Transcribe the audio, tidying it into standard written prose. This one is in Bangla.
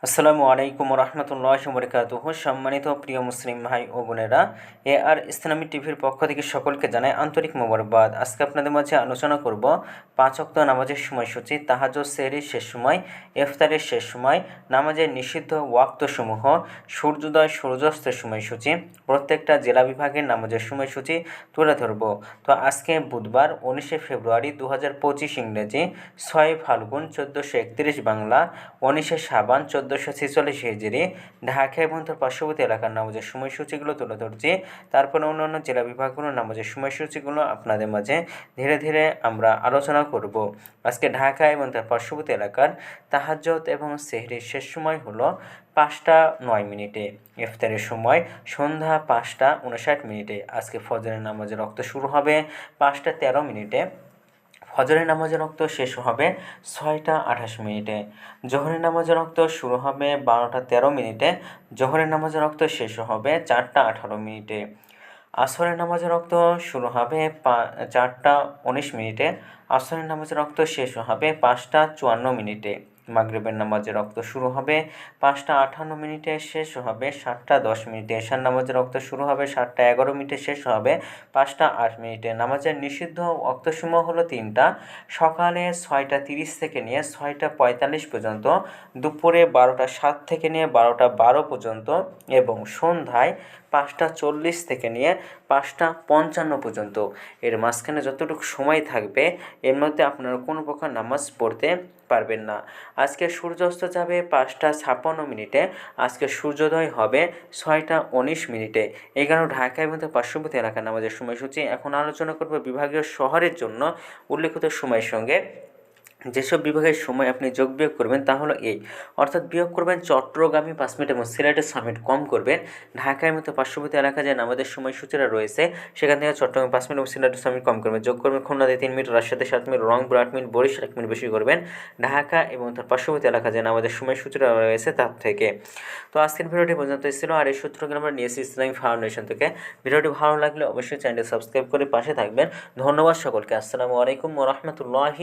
আসসালামু আলাইকুম রহমতুল্লাহি ওয়া বারাকাতুহু। সম্মানিত প্রিয় মুসলিম ভাই ও বোনেরা, ইসলামী টিভির পক্ষ থেকে সকলকে জানাই আন্তরিক মোবারকবাদ। আজকে আপনাদের মাঝে আলোচনা করব 5 ওয়াক্ত নামাজের সময়সূচি, তাহাজ্জুদ, সেহরির শেষ সময়, ইফতারের শেষ সময়, নামাজের নিষিদ্ধ ওয়াক্তসমূহ, সূর্যোদয় সূর্যাস্তের সময়সূচি, প্রত্যেকটা জেলা বিভাগের নামাজের সময়সূচি তুলে ধরব। তো আজকে বুধবার 19 ফেব্রুয়ারি 2025 ইংরেজি, 6 ফাল্গুন 1431 বাংলা, 19 শাবান 1446 হিজরি, ঢাকা এবং তার পার্শ্ববর্তী এলাকার নামাজের সময়সূচিগুলো তুলে ধরছি। তারপরে অন্যান্য জেলা বিভাগগুলোর নামাজের সময়সূচিগুলো আপনাদের মাঝে ধীরে ধীরে আমরা আলোচনা করব। আজকে ঢাকা এবং তার পার্শ্ববর্তী এলাকার তাহাজ্জুদ এবং সেহরির শেষ সময় হলো 5টা 9 মিনিটে। ইফতারের সময় সন্ধ্যা 5টা 59 মিনিটে। আজকে ফজরের নামাজের রক্ত শুরু হবে 5টা 13 মিনিটে। ফজরের নামাজের রক্ত শেষ হবে 6টা 28 মিনিটে। জোহরের নামাজের রক্ত শুরু হবে 12টা 13 মিনিটে। জোহরের নামাজের রক্ত শেষ হবে 4টা 18 মিনিটে। আসরের নামাজের রক্ত শুরু হবে 4টা 19 মিনিটে। আসরের নামাজের রক্ত শেষ হবে 5টা 54 মিনিটে। মাগরিবের নামাজের রক্ত শুরু হবে 5টা 58 মিনিটে, শেষ হবে 7টা 10 মিনিটে। এশার নামাজের রক্ত শুরু হবে 7টা 11 মিনিটে, শেষ হবে 5টা 8 মিনিটে। নামাজের নিষিদ্ধ ওয়াক্তসমূহ হলো 3টা: সকালে 6টা 30 থেকে নিয়ে 6টা 45 পর্যন্ত, দুপুরে 12টা 7 থেকে নিয়ে 12টা 12 পর্যন্ত এবং সন্ধ্যায় 5টা 40 থেকে নিয়ে 5টা 55 পর্যন্ত। এর মাঝখানে যতটুকু সময় থাকবে এর মধ্যে আপনারা কোনো প্রকার নামাজ পড়তে পারবেন না। আজকে সূর্যাস্ত যাবে 5টা 56 মিনিটে। আজকে সূর্যোদয় হবে 6টা 19 মিনিটে। এই কারণে ঢাকা এবং তার পার্শ্ববর্তী এলাকার নামাজের সময়সূচি। এখন আলোচনা করব বিভাগীয় শহরের জন্য উল্লেখিত সময়ের সঙ্গে। যেসব বিভাগের সময় আপনি যোগ বিয়োগ করবেন তা হলো এই, অর্থাৎ বিয়োগ করবেন চট্টগ্রামে 5 মিনিট এবং সিলেটের 6 মিনিট কম করবেন। ঢাকার মতো পার্শ্ববর্তী এলাকায় যে নামাজের সময়সূচিরা রয়েছে সেখান থেকে চট্টগ্রামে 5 মিনিট এবং সিলেটের 6 মিনিট কম করবেন। যোগ করবেন খুলনাতে 3 মিনিট, রাজশাহীতে 7 মিনিট, রংপুর 8 মিনিট, বরিশাল 1 মিনিট বেশি করবেন ঢাকা এবং তার পার্শ্ববর্তী এলাকা যে নামাজের সময়সূচিরা রয়েছে তার থেকে। তো আজকের ভিডিওটি পর্যন্ত ছিল, আর এই সূত্রগুলো আমরা নিয়েছি ইসলামিক ফাউন্ডেশন থেকে। ভিডিওটি ভালো লাগলে অবশ্যই চ্যানেলটি সাবস্ক্রাইব করে পাশে থাকবেন। ধন্যবাদ সকলকে। আসসালামু আলাইকুম ওয়া রাহমাতুল্লাহি